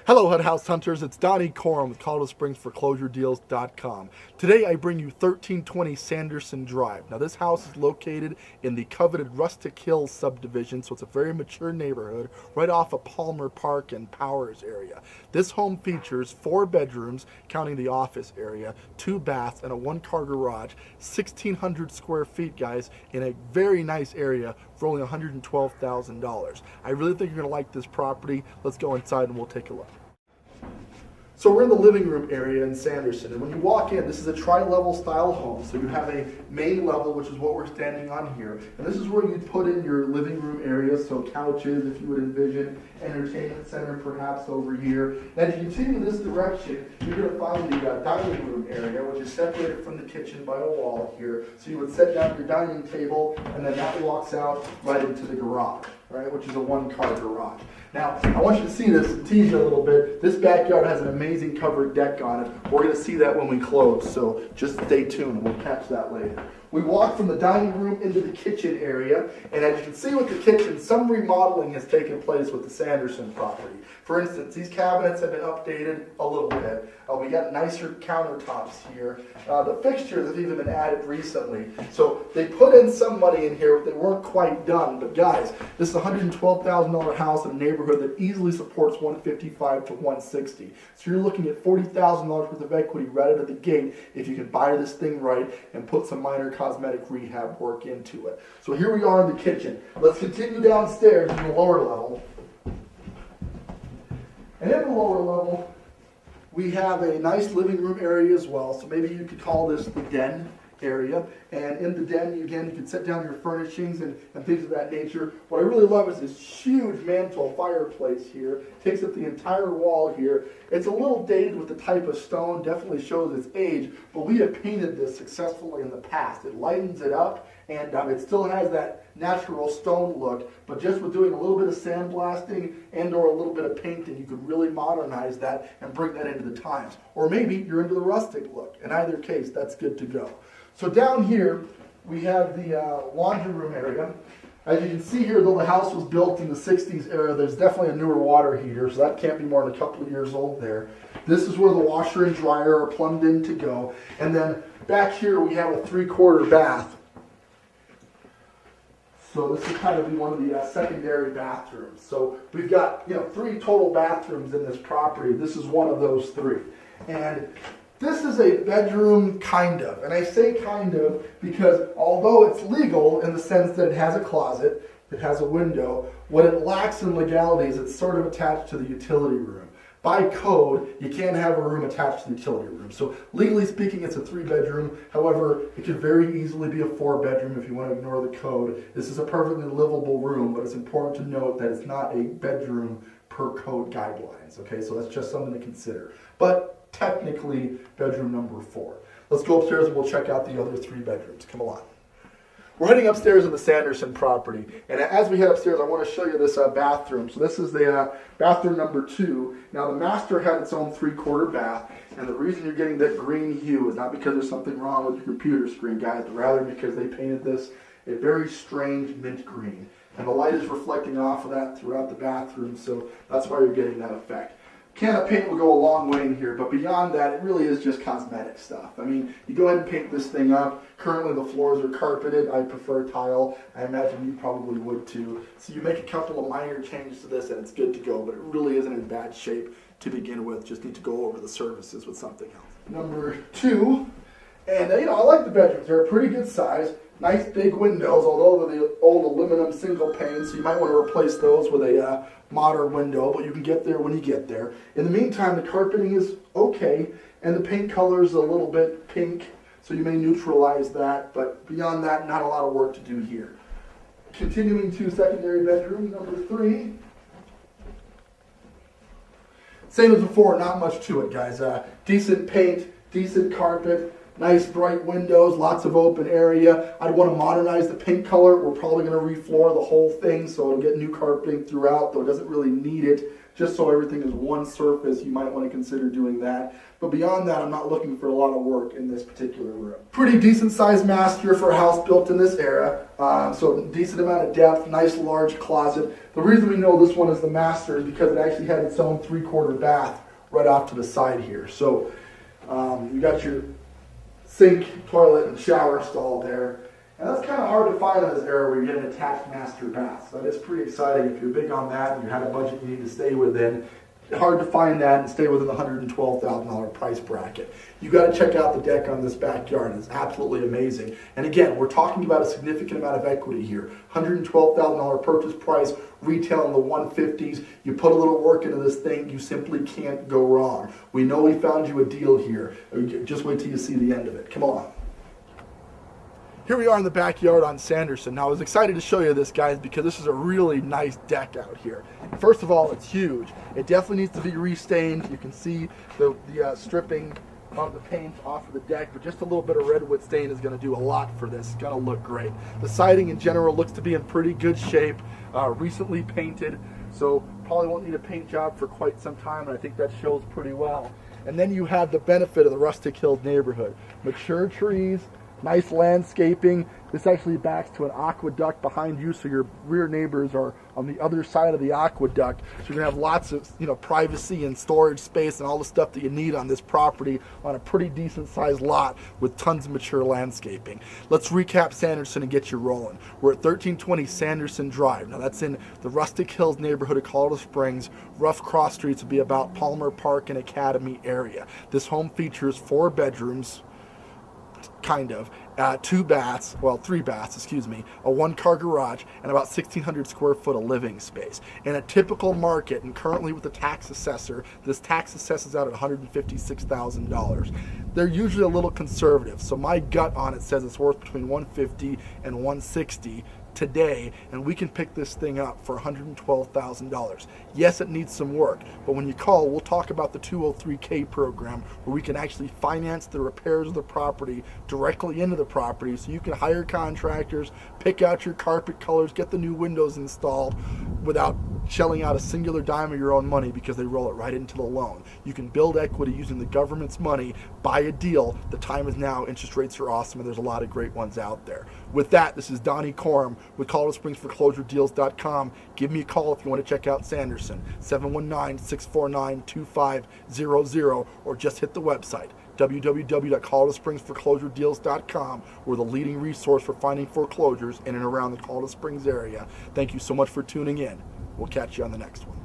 Hello, HUD House Hunters. It's Donnie Corum with ColoradoSpringsForeclosureDeals.com. Today, I bring you 1320 Sanderson Drive. Now, this house is located in the coveted Rustic Hills subdivision, so it's a very mature neighborhood right off of Palmer Park and Powers area. This home features 4 bedrooms, counting the office area, 2 baths, and a 1-car garage, 1,600 square feet, guys, in a very nice area for only $112,000. I really think you're going to like this property. Let's go inside and we'll take a look. So we're in the living room area in Sanderson, and when you walk in, this is a tri-level style home. So you have a main level, which is what we're standing on here, and this is where you'd put in your living room area, so couches, if you would envision, entertainment center perhaps over here. As you continue this direction, you're going to find the dining room area, which is separated from the kitchen by a wall here. So you would set down your dining table, and then that walks out right into the garage, right, which is a 1-car garage. Now, I want you to see this and tease you a little bit. This backyard has an amazing covered deck on it. We're going to see that when we close, so just stay tuned. We'll catch that later. We walk from the dining room into the kitchen area, and as you can see with the kitchen, some remodeling has taken place with the Sanderson property. For instance, these cabinets have been updated a little bit. We got nicer countertops here. The fixtures have even been added recently. So they put in some money in here, but they weren't quite done. But guys, this is a $112,000 house in a neighborhood that easily supports $155 to $160. So you're looking at $40,000 worth of equity right out of the gate if you can buy this thing right and put some minor cosmetic rehab work into it. So here we are in the kitchen. Let's continue downstairs in the lower level. And in the lower level, we have a nice living room area as well. So maybe you could call this the den area. And in the den, again, you can set down your furnishings and things of that nature. What I really love is this huge mantle fireplace here. Takes up the entire wall here. It's a little dated with the type of stone, definitely shows its age, but we have painted this successfully in the past. It lightens it up, and it still has that natural stone look, but just with doing a little bit of sandblasting and or a little bit of painting, you could really modernize that and bring that into the times. Or maybe you're into the rustic look. In either case, that's good to go. So down here, we have the laundry room area. As you can see here, though the house was built in the 60s era, there's definitely a newer water heater, so that can't be more than a couple of years old there. This is where the washer and dryer are plumbed in to go. And then back here, we have a 3/4 bath. So this is kind of one of the secondary bathrooms. So we've got 3 total bathrooms in this property. This is one of those 3. And this is a bedroom, kind of. And I say kind of because although it's legal in the sense that it has a closet, it has a window, what it lacks in legality is it's sort of attached to the utility room. By code, you can't have a room attached to the utility room. So legally speaking, it's a 3-bedroom. However, it could very easily be a 4-bedroom if you want to ignore the code. This is a perfectly livable room, but it's important to note that it's not a bedroom per code guidelines. Okay, so that's just something to consider. But technically, bedroom number 4. Let's go upstairs and we'll check out the other 3 bedrooms. Come along. We're heading upstairs in the Sanderson property, and as we head upstairs, I want to show you this bathroom. So this is the bathroom number 2. Now the master had its own 3/4 bath, and the reason you're getting that green hue is not because there's something wrong with your computer screen, guys, but rather because they painted this a very strange mint green, and the light is reflecting off of that throughout the bathroom, so that's why you're getting that effect. Can of paint will go a long way in here, but beyond that, it really is just cosmetic stuff. I mean, you go ahead and paint this thing up. Currently, the floors are carpeted. I prefer tile. I imagine you probably would too. So you make a couple of minor changes to this, and it's good to go, but it really isn't in bad shape to begin with. Just need to go over the surfaces with something else. Number 2, and I like the bedrooms. They're a pretty good size. Nice big windows, although they're the old aluminum single pane, so you might want to replace those with a modern window, but you can get there when you get there. In the meantime, the carpeting is okay, and the paint color is a little bit pink, so you may neutralize that, but beyond that, not a lot of work to do here. Continuing to secondary bedroom, number 3. Same as before, not much to it, guys. Decent paint, decent carpet, nice bright windows, lots of open area. I'd want to modernize the paint color. We're probably going to refloor the whole thing, so it'll get new carpeting throughout, though it doesn't really need it just so everything is one surface. You might want to consider doing that. But beyond that, I'm not looking for a lot of work in this particular room. Pretty decent sized master for a house built in this era. So decent amount of depth, nice large closet. The reason we know this one is the master is because it actually had its own 3/4 bath right off to the side here. So you got your sink, toilet, and shower stall there. And that's kind of hard to find in this era where you get an attached master bath. So that is pretty exciting if you're big on that and you had a budget you need to stay within. Hard to find that and stay within the $112,000 price bracket. You got to check out the deck on this backyard. It's absolutely amazing. And again, we're talking about a significant amount of equity here. $112,000 purchase price, retail in the 150s. You put a little work into this thing, you simply can't go wrong. We know we found you a deal here. Just wait till you see the end of it. Come on. Here we are in the backyard on Sanderson. Now I was excited to show you this, guys, because this is a really nice deck out here. First of all, it's huge. It definitely needs to be restained. You can see the stripping of the paint off of the deck, but just a little bit of redwood stain is going to do a lot for this. It's going to look great. The siding in general looks to be in pretty good shape, recently painted, so probably won't need a paint job for quite some time, and I think that shows pretty well. And then you have the benefit of the Rustic Hills neighborhood. Mature trees, nice landscaping. This actually backs to an aqueduct behind you, so your rear neighbors are on the other side of the aqueduct. So you're gonna have lots of privacy and storage space and all the stuff that you need on this property on a pretty decent sized lot with tons of mature landscaping. Let's recap Sanderson and get you rolling. We're at 1320 Sanderson Drive. Now that's in the Rustic Hills neighborhood of Colorado Springs. Rough cross streets would be about Palmer Park and Academy area. This home features 4 bedrooms, kind of, 2 baths, well 3 baths, excuse me, a 1-car garage, and about 1,600 square foot of living space. In a typical market, and currently with the tax assessor, this tax assesses out at $156,000. They're usually a little conservative, so my gut on it says it's worth between $150 and $160 today, and we can pick this thing up for $112,000. Yes, it needs some work, but when you call, we'll talk about the 203K program where we can actually finance the repairs of the property directly into the property, so you can hire contractors, pick out your carpet colors, get the new windows installed without shelling out a singular dime of your own money because they roll it right into the loan. You can build equity using the government's money, buy a deal. The time is now. Interest rates are awesome, and there's a lot of great ones out there. With that, this is Donnie Corum with Colorado Springs ForeclosureDeals.com. Give me a call if you want to check out Sanderson, 719-649-2500, or just hit the website, www.coloradospringsforeclosuredeals.com. We're the leading resource for finding foreclosures in and around the Colorado Springs area. Thank you so much for tuning in. We'll catch you on the next one.